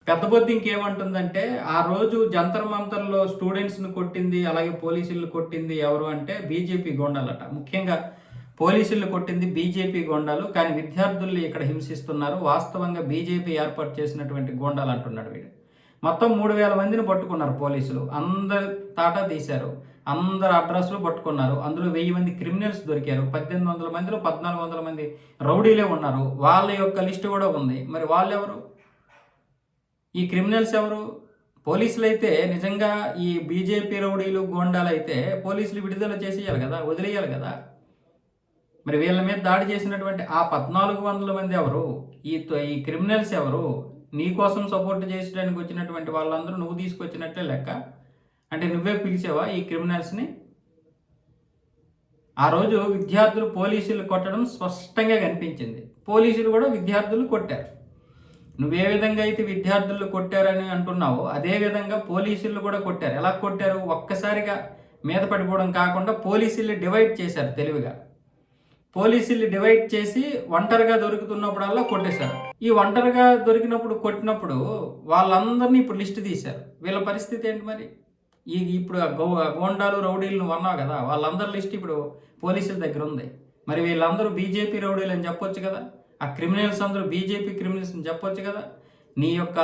పెద్ద బొద్దు ఇంకేమంటుందంటే, ఆ రోజు జంతర్ మంతర్‌లో స్టూడెంట్స్‌ని కొట్టింది, అలాగే పోలీసుల్ని కొట్టింది ఎవరు అంటే బీజేపీ గూండాలట. ముఖ్యంగా పోలీసుల్ని కొట్టింది బీజేపీ గూండాలు. కానీ విద్యార్థుల్ని ఇక్కడ హింసిస్తున్నారు. వాస్తవంగా బీజేపీ ఏర్పాటు చేసినటువంటి గూండాలు అంటున్నాడు వీడు. మొత్తం 3000 మందిని పట్టుకున్నారు పోలీసులు. అందరి తాటా తీశారు. అందరి అడ్రస్‌లు పట్టుకున్నారు. అందులో 1000 మంది క్రిమినల్స్ దొరికారు. 1800 మందిలో 1400 మంది రౌడీలే ఉన్నారు. వాళ్ళ యొక్క లిస్ట్ కూడా ఉంది. మరి వాళ్ళెవరు? ఈ క్రిమినల్స్ ఎవరు? పోలీసులైతే నిజంగా ఈ బీజేపీ రౌడీలు, గూండాలైతే పోలీసులు విడుదల చేసేయాలి కదా! వదిలేయాలి కదా! మరి వీళ్ళ మీద దాడి చేసినటువంటి ఆ 1400 మంది ఎవరు? ఈ క్రిమినల్స్ ఎవరు? నీ కోసం సపోర్ట్ చేసడానికి వచ్చినటువంటి వాళ్ళందరూ నువ్వు తీసుకొచ్చినట్లే లెక్క. అంటే నువ్వే పిలిచావా ఈ క్రిమినల్స్‌ని? ఆ రోజు విద్యార్థులు పోలీసులు కొట్టడం స్పష్టంగా కనిపించింది. పోలీసులు కూడా విద్యార్థులు కొట్టారు. నువ్వే విధంగా అయితే విద్యార్థులు కొట్టారని అంటున్నావో, అదే విధంగా పోలీసులు కూడా కొట్టారు. ఎలా కొట్టారు? ఒక్కసారిగా మీద పడిపోవడం కాకుండా పోలీసుల్ని డివైడ్ చేశారు తెలివిగా. పోలీసుల్ని డివైడ్ చేసి ఒంటరిగా దొరుకుతున్నప్పుడల్లా కొట్టేశారు. ఈ ఒంటరిగా దొరికినప్పుడు కొట్టినప్పుడు వాళ్ళందరినీ ఇప్పుడు లిస్ట్ తీశారు. వీళ్ళ పరిస్థితి ఏంటి మరి? ఇప్పుడు గూండాలు, రౌడీలు నువ్వు అన్నావు కదా! వాళ్ళందరి లిస్ట్ ఇప్పుడు పోలీసుల దగ్గర ఉంది. మరి వీళ్ళందరూ బీజేపీ రౌడీలు అని చెప్పొచ్చు కదా! ఆ క్రిమినల్స్ అందరూ బీజేపీ క్రిమినల్స్ అని చెప్పొచ్చు కదా! నీ యొక్క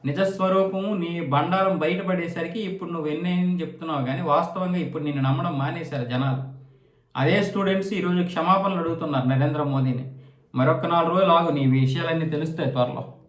నిజస్వరూపము, నీ బండారం బయటపడేసరికి ఇప్పుడు నువ్వు ఎన్నని చెప్తున్నావు కానీ వాస్తవంగా ఇప్పుడు నిన్ను నమ్మడం మానేశారు జనాలు. అదే స్టూడెంట్స్ ఈరోజు క్షమాపణలు అడుగుతున్నారు నరేంద్ర మోదీని. మరొక 4 రోజులు ఆగు, నీ విషయాలన్నీ తెలుస్తాయి త్వరలో.